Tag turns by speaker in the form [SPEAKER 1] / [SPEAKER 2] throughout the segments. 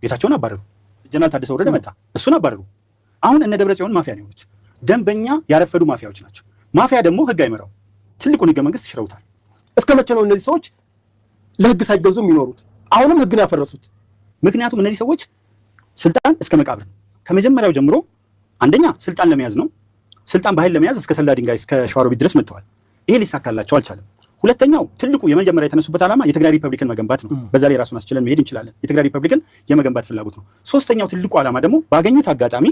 [SPEAKER 1] ጌታቸውን አባረሩ። ጀነራል ታደሰ ወረደ መጣ፣ እሱን አባረሩ። አሁን እነ ደብረጽዮን ማፊያ ነው የሆኑት። ደንበኛ ያረፈዱ ማፊያዎች ናቸው። ማፊያ ደግሞ ህግ አይመራው። ትልቁን ህገ መንግስት ሽረውታል።
[SPEAKER 2] እስከ መቼ ነው እነዚህ ሰዎች ለህግ ሳይገዙ የሚኖሩት? አሁንም ህግን ያፈረሱት።
[SPEAKER 1] ምክንያቱም እነዚህ ሰዎች ስልጣን እስከ መቃብር ነው። ከመጀመሪያው ጀምሮ አንደኛ ስልጣን ለመያዝ ነው። ስልጣን በኃይል ለመያዝ እስከ ሰላ ድንጋይ እስከ ሸዋሮቢት ድረስ መጥተዋል። ይሄ ሊሳካላቸው አልቻለም። ሁለተኛው ትልቁ የመጀመሪያ የተነሱበት ዓላማ የትግራይ ሪፐብሊክን መገንባት ነው። በዛ ላይ ራሱን አስችለን መሄድ እንችላለን። የትግራይ ሪፐብሊክን የመገንባት ፍላጎት ነው። ሶስተኛው ትልቁ ዓላማ ደግሞ ባገኙት አጋጣሚ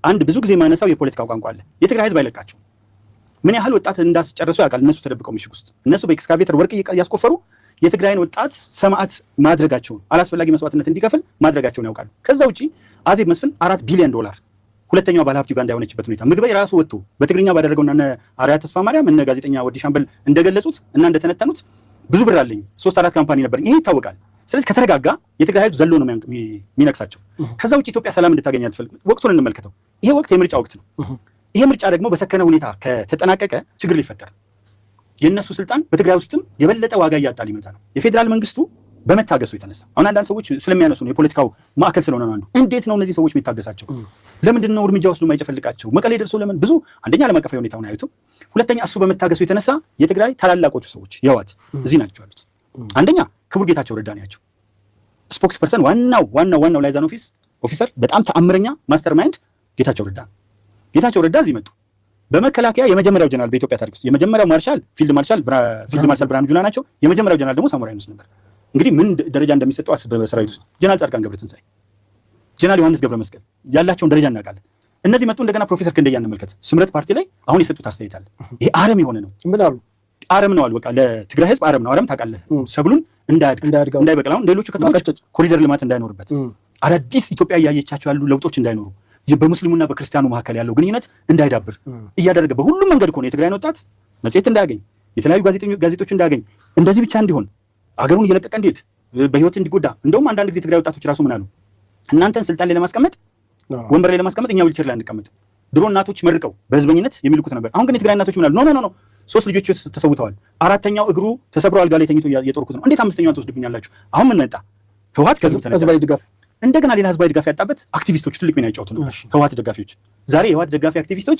[SPEAKER 1] አንድ ብዙ ጊዜ ማነሳው የፖለቲካ ቋንቋ አለ። የትግራይ ህዝብ አይለቃቸው። ምን ያህል ወጣት እንዳስጨረሱ ያውቃል። እነሱ ተደብቀው ምሽግ ውስጥ እነሱ በኤክስካቬተር ወርቅ እያስቆፈሩ የትግራይን ወጣት ሰማዕት ማድረጋቸውን አላስፈላጊ መስዋዕትነት እንዲከፍል ማድረጋቸውን ያውቃሉ። ከዛ ውጪ አዜብ መስፍን $4 ቢሊዮን ሁለተኛው ባለሀብት ዩጋንዳ የሆነችበት ሁኔታ ምግበይ ራሱ ወጥቶ በትግርኛ ባደረገውና እነ አርያ ተስፋ ማርያም እነ ጋዜጠኛ ወዲ ሻምበል እንደገለጹት እና እንደተነተኑት ብዙ ብር አለኝ 3-4 ካምፓኒ ነበርኝ። ይሄ ይታወቃል። ስለዚህ ከተረጋጋ የትግራይ ህዝብ ዘሎ ነው የሚነክሳቸው። ከዛ ውጪ ኢትዮጵያ ሰላም እንድታገኝ አትፈልግም። ወቅቱን እንመልከተው። ይሄ ወቅት የምርጫ ወቅት ነው። ይሄ ምርጫ ደግሞ በሰከነ ሁኔታ ከተጠናቀቀ ችግር ሊፈጠር የእነሱ ስልጣን በትግራይ ውስጥም የበለጠ ዋጋ እያጣ ሊመጣ ነው። የፌዴራል መንግስቱ በመታገሱ የተነሳ አሁን አንዳንድ ሰዎች ስለሚያነሱ ነው የፖለቲካው ማዕከል ስለሆነ ነው። እንዴት ነው እነዚህ ሰዎች የሚታገሳቸው? ለምንድን ነው እርምጃ ወስዶ የማይጨፈልቃቸው? መቀሌ ደርሶ ለምን ብዙ አንደኛ ዓለም አቀፋዊ ሁኔታውን አያዩትም። ሁለተኛ እሱ በመታገሱ የተነሳ የትግራይ ታላላቆቹ ሰዎች የዋት እዚህ ናቸው ያሉት። አንደኛ ክቡር ጌታቸው ረዳ ናቸው። ስፖክስ ፐርሰን ዋናው ላይዛን ኦፊሰር በጣም ተአምረኛ ማስተር ማይንድ ጌታቸው ረዳ ነው። ጌታቸው ረዳ እዚህ መጡ። በመከላከያ የመጀመሪያው ጀነራል በኢትዮጵያ ታሪክ ውስጥ የመጀመሪያው ፊልድ ማርሻል ብርሃኑ ጁላ ናቸው። የመጀመሪያው ጀነራል ደግሞ ሳሞራ ዩኑስ ነበር። እንግዲህ ምን ደረጃ እንደሚሰጠው በሰራዊት ውስጥ ጀነራል ጻድቃን ገብረትንሳኤ፣ ጀነራል ዮሐንስ ገብረ መስቀል ያላቸውን ደረጃ እናውቃለን። እነዚህ መጡ። እንደገና ፕሮፌሰር ክንደያ እንመልከት። ስምረት ፓርቲ ላይ አሁን የሰጡት አስተያየት አለ። ይሄ አረም የሆነ ነው።
[SPEAKER 2] ምን አሉ?
[SPEAKER 1] አረም ነው አሉ። በቃ ለትግራይ ህዝብ አረም ነው። አረም ታውቃለህ፣ ሰብሉን እንዳይበቅል አሁን ሌሎቹ ከተሞች ኮሪደር ልማት እንዳይኖርበት፣ አዳዲስ ኢትዮጵያ እያየቻቸው ያሉ ለውጦች እንዳይኖሩ፣ በሙስሊሙና በክርስቲያኑ መካከል ያለው ግንኙነት እንዳይዳብር እያደረገ በሁሉም መንገድ እኮ ነው የትግራይን ወጣት መጽሔት እንዳያገኝ፣ የተለያዩ ጋዜጦች እንዳያገኝ፣ እንደዚህ ብቻ እንዲሆን አገሩን እየለቀቀ እንዴት በህይወት እንዲጎዳ። እንደውም አንዳንድ ጊዜ ትግራይ ወጣቶች ራሱ ምን አሉ? እናንተን ስልጣን ላይ ለማስቀመጥ ወንበር ላይ ለማስቀመጥ እኛ ዊልቸር ላይ አንቀመጥ። ድሮ እናቶች መርቀው በህዝበኝነት የሚልኩት ነበር። አሁን ግን የትግራይ እናቶች ምን አሉ? ኖ 3 ልጆች ተሰውተዋል። 4ኛው እግሩ ተሰብሮ አልጋ ላይ ተኝቶ እየጦርኩት ነው። እንዴት 5ኛውን ትወስድብኛላችሁ? አሁን ምን መጣ? ህወሓት ከህዝብ ተነሳ።
[SPEAKER 2] ህዝባዊ ድጋፍ
[SPEAKER 1] እንደገና ሌላ ህዝባዊ ድጋፍ ያጣበት አክቲቪስቶች ትልቅ ሚና ይጫወቱ ነው። ህወሓት ደጋፊዎች ዛሬ የህወሓት ደጋፊ አክቲቪስቶች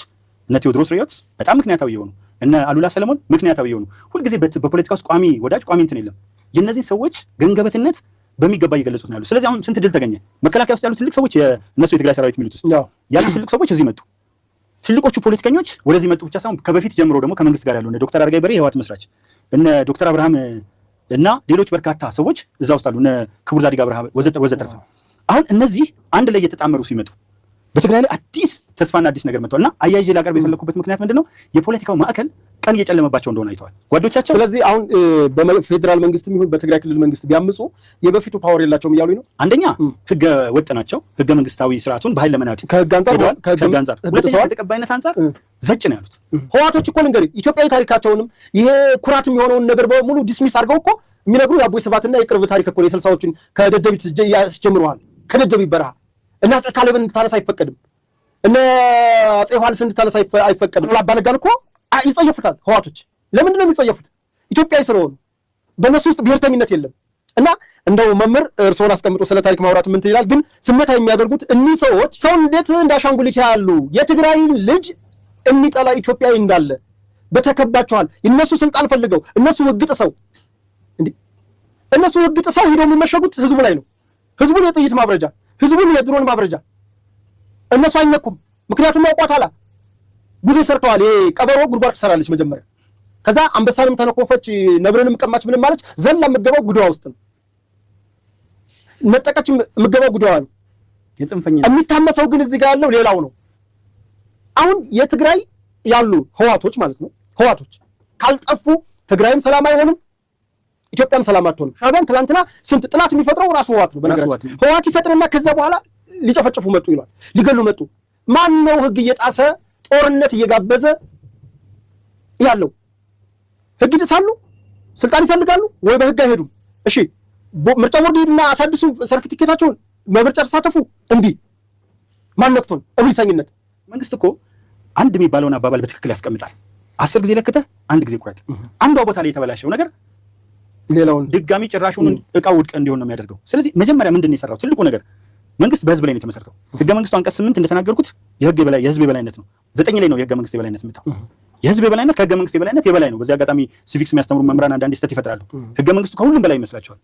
[SPEAKER 1] እነ ቴዎድሮስ ሪዮት በጣም ምክንያታዊ የሆኑ እነ አሉላ ሰለሞን ምክንያታዊ የሆኑ ሁልጊዜ በፖለቲካ ውስጥ ቋሚ ወዳጅ ቋሚ እንትን የለም። የነዚህ ሰዎች ገንገበትነት በሚገባ እየገለጹት ነው ያሉ። ስለዚህ አሁን ስንት ድል ተገኘ? መከላከያ ውስጥ ያሉ ትልቅ ሰዎች እነሱ የትግራይ ሰራዊት የሚሉት ውስጥ ያሉ ትልቅ ሰዎች እዚህ መጡ። ትልቆቹ ፖለቲከኞች ወደዚህ መጡ ብቻ ሳይሆን ከበፊት ጀምሮ ደግሞ ከመንግስት ጋር ያሉ እነ ዶክተር አረጋይ በርሄ የህወሓት መስራች እነ ዶክተር አብርሃም እና ሌሎች በርካታ ሰዎች እዛ ውስጥ አሉ። እነ ክቡር ዛዲግ አብርሃም ወዘተርፈ። አሁን እነዚህ አንድ ላይ እየተጣመሩ ሲመጡ በትግራይ ላይ አዲስ ተስፋና አዲስ ነገር መጥቷልና አያይዤ ላቀርብ የፈለኩበት ምክንያት ምንድነው? የፖለቲካው ማዕከል ቀን እየጨለመባቸው እንደሆነ አይተዋል ጓዶቻቸው።
[SPEAKER 2] ስለዚህ አሁን በፌዴራል መንግስትም ይሁን በትግራይ ክልል መንግስት ቢያምፁ የበፊቱ ፓወር የላቸውም እያሉኝ ነው።
[SPEAKER 1] አንደኛ ህገ ወጥ ናቸው። ህገ መንግስታዊ ስርዓቱን በኃይል ለመናድ
[SPEAKER 2] ከህግ አንጻር
[SPEAKER 1] ሁለተኛ ከተቀባይነት አንጻር ዘጭ ነው ያሉት።
[SPEAKER 2] ህወሓቶች እኮ ልንገርህ ኢትዮጵያዊ ታሪካቸውንም ይሄ ኩራትም የሆነውን ነገር በሙሉ ዲስሚስ አድርገው እኮ የሚነግሩ የአቦይ ስብሃትና የቅርብ ታሪክ እኮ የ60ዎቹን ከደደቢት ያስጀምረዋል። ከደደቢት በረሃ እና አፄ ካሌብን እንድታነሳ አይፈቀድም። እነ አፄ ዮሐንስ እንድታነሳ አይፈቀድም። አባነጋን እኮ ይጸየፉታል ህወሓቶች። ለምንድን ነው የሚጸየፉት? ኢትዮጵያዊ ስለሆኑ። በእነሱ ውስጥ ብሔርተኝነት የለም። እና እንደው መምህር እርስዎን አስቀምጦ ስለ ታሪክ ማውራት ምን ይላል? ግን ስሜታ የሚያደርጉት እኒህ ሰዎች ሰው እንዴት እንዳሻንጉሊት ያሉ የትግራይን ልጅ የሚጠላ ኢትዮጵያዊ እንዳለ በተከባቸዋል። እነሱ ስልጣን ፈልገው እነሱ ህግ ጥሰው ሄደው የሚመሸጉት ህዝቡ ላይ ነው። ህዝቡን የጥይት ማብረጃ፣ ህዝቡን የድሮን ማብረጃ። እነሱ አይነኩም። ምክንያቱም ያውቋታል። ጉድን ሰርተዋል። ይሄ ቀበሮ ጉድጓድ ትሰራለች መጀመሪያ፣ ከዛ አንበሳንም ተነኮፈች፣ ነብርንም ቀማች፣ ምንም ማለች፣ ዘላ የምትገባው ጉድዋ ውስጥ ነው። ነጠቀች የምትገባው ጉድዋ ነው።
[SPEAKER 1] የጽንፈኛ
[SPEAKER 2] የሚታመሰው ግን እዚህ ጋር ያለው ሌላው ነው። አሁን የትግራይ ያሉ ህወሓቶች ማለት ነው። ህወሓቶች ካልጠፉ ትግራይም ሰላም አይሆንም፣ ኢትዮጵያም ሰላም አትሆንም። ሻዕቢያን ትናንትና ስንት ጥላት የሚፈጥረው ራሱ ህወሓት ነው። በነገራችን ህወሓት ይፈጥርና ከዛ በኋላ ሊጨፈጭፉ መጡ ይሏል፣ ሊገሉ መጡ። ማን ነው ህግ እየጣሰ ጦርነት እየጋበዘ ያለው? ህግ ይጥሳሉ፣ ስልጣን ይፈልጋሉ ወይ በህግ አይሄዱም? እሺ ምርጫ ቦርድ ሄዱና አሳድሱ ሰርቲፊኬታቸውን፣ በምርጫ ተሳተፉ፣ እምቢ። ማን ነክቶን? እብሪተኝነት።
[SPEAKER 1] መንግስት እኮ አንድ የሚባለውን አባባል በትክክል ያስቀምጣል። 10 ጊዜ ለክተህ 1 ጊዜ ቁረጥ። አንዷ ቦታ ላይ የተበላሸው ነገር
[SPEAKER 2] ሌላውን
[SPEAKER 1] ድጋሚ ጭራሹን እቃው ውድቅ እንዲሆን ነው የሚያደርገው። ስለዚህ መጀመሪያ ምንድን ነው የሰራው ትልቁ ነገር መንግስት በህዝብ ላይ ነው የተመሰረተው። ህገ መንግስቱ አንቀጽ 8 እንደተናገርኩት የህዝብ የበላይነት ነው። 9 ላይ ነው የህገ መንግስት የበላይነት የምታው የህዝብ የበላይነት ከህገ መንግስት የበላይነት የበላይ ነው። በዚህ አጋጣሚ ሲቪክስ የሚያስተምሩ መምህራን አንዳንድ ስህተት ይፈጥራሉ። ህገ መንግስቱ ከሁሉም በላይ ይመስላቸዋል።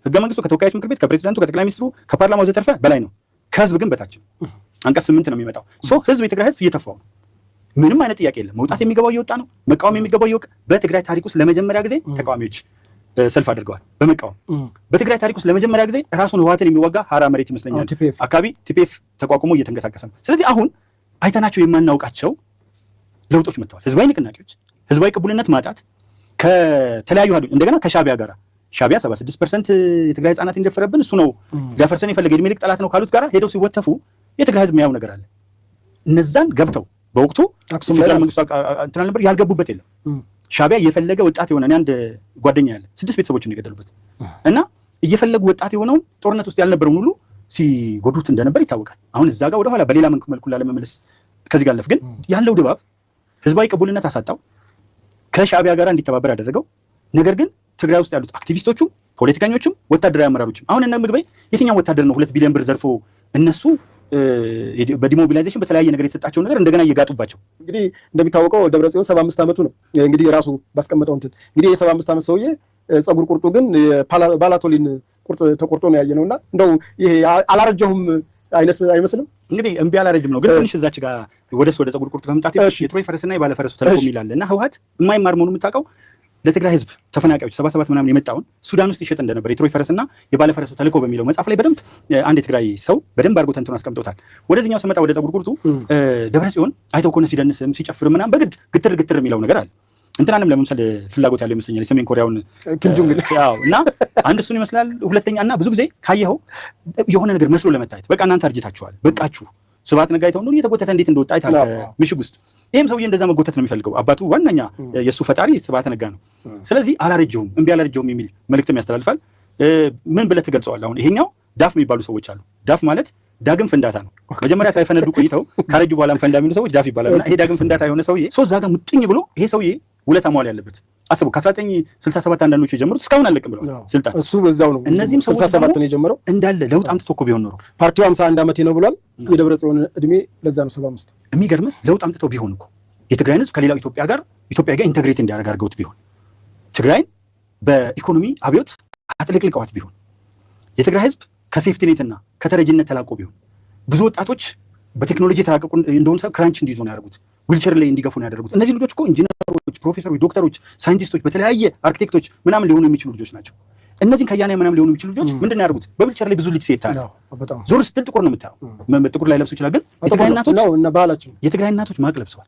[SPEAKER 1] ህገ መንግስቱ ከተወካዮች ምክር ቤት፣ ከፕሬዝዳንቱ፣ ከጠቅላይ ሚኒስትሩ፣ ከፓርላማው ዘተርፈ በላይ ነው። ከህዝብ ግን በታች ነው። አንቀጽ 8 ነው የሚመጣው። ህዝብ የትግራይ ህዝብ እየተፋው ነው። ምንም አይነት ጥያቄ የለም። መውጣት የሚገባው እየወጣ ነው። መቃወም የሚገባው እየወጣ። በትግራይ ታሪክ ውስጥ ለመጀመሪያ ጊዜ ተቃዋሚዎች ሰልፍ አድርገዋል በመቃወም። በትግራይ ታሪክ ውስጥ ለመጀመሪያ ጊዜ ራሱን ህወሓትን የሚዋጋ ሀራ መሬት ይመስለኛል አካባቢ ቲፒኤፍ ተቋቁሞ እየተንቀሳቀሰ ነው። ስለዚህ አሁን አይተናቸው የማናውቃቸው ለውጦች መጥተዋል። ህዝባዊ ንቅናቄዎች፣ ህዝባዊ ቅቡልነት ማጣት ከተለያዩ ሀዱ እንደገና ከሻቢያ ጋር ሻቢያ 76% የትግራይ ህጻናት እንደፈረብን እሱ ነው ሊያፈርሰን የፈለገ የእድሜ ልክ ጠላት ነው ካሉት ጋር ሄደው ሲወተፉ የትግራይ ህዝብ የሚያየው ነገር አለ። እነዛን ገብተው በወቅቱ ፌደራል መንግስቱ እንትና ነበር ያልገቡበት የለም። ሻቢያ እየፈለገ ወጣት የሆነ እኔ አንድ ጓደኛ ያለ 6 ቤተሰቦችን የገደሉበት እና እየፈለጉ ወጣት የሆነው ጦርነት ውስጥ ያልነበረውን ሁሉ ሲጎዱት እንደነበር ይታወቃል። አሁን እዛ ጋር ወደኋላ በሌላ መልኩ ላለመመለስ ከዚህ ጋር አለፍ ግን ያለው ድባብ ህዝባዊ ቅቡልነት አሳጣው፣ ከሻቢያ ጋር እንዲተባበር ያደረገው። ነገር ግን ትግራይ ውስጥ ያሉት አክቲቪስቶቹም ፖለቲከኞቹም ወታደራዊ አመራሮችም አሁን እነ ምግበይ የትኛው ወታደር ነው 2 ቢሊዮን ብር ዘርፎ እነሱ በዲሞቢላይዜሽን በተለያየ ነገር የተሰጣቸው ነገር እንደገና እየጋጡባቸው።
[SPEAKER 2] እንግዲህ እንደሚታወቀው ደብረጽዮን 75 ዓመቱ ነው። እንግዲህ ራሱ ባስቀመጠው እንትን እንግዲህ የ75 ዓመት ሰውዬ ጸጉር ቁርጡ ግን ባላቶሊን ቁርጥ ተቆርጦ ነው ያየነውና እንደው ይሄ አላረጀሁም አይነት አይመስልም።
[SPEAKER 1] እንግዲህ እምቢ አላረጅም ነው ግን ትንሽ እዛች ጋር ወደ ጸጉር ቁርጡ ከመምጣት የትሮይ ፈረስና የባለ ፈረሱ ተልኮ ይላል እና ህወሓት የማይማር መሆኑን የምታውቀው ለትግራይ ህዝብ ተፈናቃዮች 77 ምናምን የመጣውን ሱዳን ውስጥ ይሸጥ እንደነበር የትሮይ ፈረስና የባለ ፈረሱ ተልኮ በሚለው መጽሐፍ ላይ በደንብ አንድ የትግራይ ሰው በደንብ አድርጎ ተንትኖ አስቀምጦታል። ወደዚህኛው ስመጣ ወደ ጸጉር ቁርጡ ደብረጽዮን አይተው ከሆነ ሲደንስም ሲጨፍር ምናምን በግድ ግትር የሚለው ነገር አለ። እንትናንም ለመምሰል ፍላጎት ያለው ይመስለኛል የሰሜን ኮሪያውን
[SPEAKER 2] ኪም ጆንግ ኡን
[SPEAKER 1] እና አንድ እሱን ይመስላል። ሁለተኛ እና ብዙ ጊዜ ካየኸው የሆነ ነገር መስሎ ለመታየት በቃ እናንተ አርጅታችኋል በቃችሁ ስብሐት ነጋ አይተው ነው እየተጎተተ እንዴት እንደወጣ አይታል ምሽግ ውስጥ። ይሄም ሰውዬ እንደዛ መጎተት ነው የሚፈልገው። አባቱ ዋናኛ የሱ ፈጣሪ ስብሐት ነጋ ነው። ስለዚህ አላረጀሁም እምቢ አላረጀሁም የሚል መልእክትም ያስተላልፋል። ምን ብለህ ትገልጸዋለህ? አሁን ይሄኛው ዳፍ የሚባሉ ሰዎች አሉ። ዳፍ ማለት ዳግም ፍንዳታ ነው። መጀመሪያ ሳይፈነዱ ቆይተው ካረጁ በኋላም ፈንዳ የሚሉ ሰዎች ዳፍ ይባላልና ይሄ ዳግም ፍንዳታ የሆነ ሰውዬ ሶስት ዛጋ ሙጥኝ ብሎ ይሄ ሰውዬ ውለታ መዋል ያለበት አስቡ። ከ1967 አንዳንዶቹ የጀመሩት እስካሁን አለቅም ብለዋል ስልጣን
[SPEAKER 2] እሱ በዛው ነው።
[SPEAKER 1] እነዚህም
[SPEAKER 2] 67 ነው የጀመረው
[SPEAKER 1] እንዳለ ለውጥ አምጥቶ እኮ ቢሆን ኖሮ
[SPEAKER 2] ፓርቲው 51 ዓመት ነው ብሏል። የደብረጽዮን እድሜ ለዛ ነው 75።
[SPEAKER 1] የሚገርምህ ለውጥ አምጥቶ ቢሆን እኮ የትግራይን ህዝብ ከሌላው ኢትዮጵያ ጋር ኢንተግሬት እንዲያደርግ አድርገውት ቢሆን ትግራይን በኢኮኖሚ አብዮት አጥልቅልቀዋት ቢሆን የትግራይ ህዝብ ከሴፍቲኔትና ከተረጅነት ተላቆ ቢሆን ብዙ ወጣቶች በቴክኖሎጂ የተራቀቁ እንደሆነ ሰው ክራንች እንዲይዙ ነው ያደረጉት። ዊልቸር ላይ እንዲገፉ ነው ያደረጉት። እነዚህ ልጆች እኮ ኢንጂነሮች፣ ፕሮፌሰሮች፣ ዶክተሮች፣ ሳይንቲስቶች በተለያየ አርኪቴክቶች ምናምን ሊሆኑ የሚችሉ ልጆች ናቸው። እነዚህን ከያኔ ምናምን ሊሆኑ የሚችሉ ልጆች ምንድን ነው ያደረጉት? በዊልቸር ላይ ብዙ ልጅ ሴት ታዲያ ዞር ስትል ጥቁር ነው የምታየው። ጥቁር ላይ ለብሱ ይችላል፣ ግን የትግራይ እናቶች ማቅ ለብሰዋል።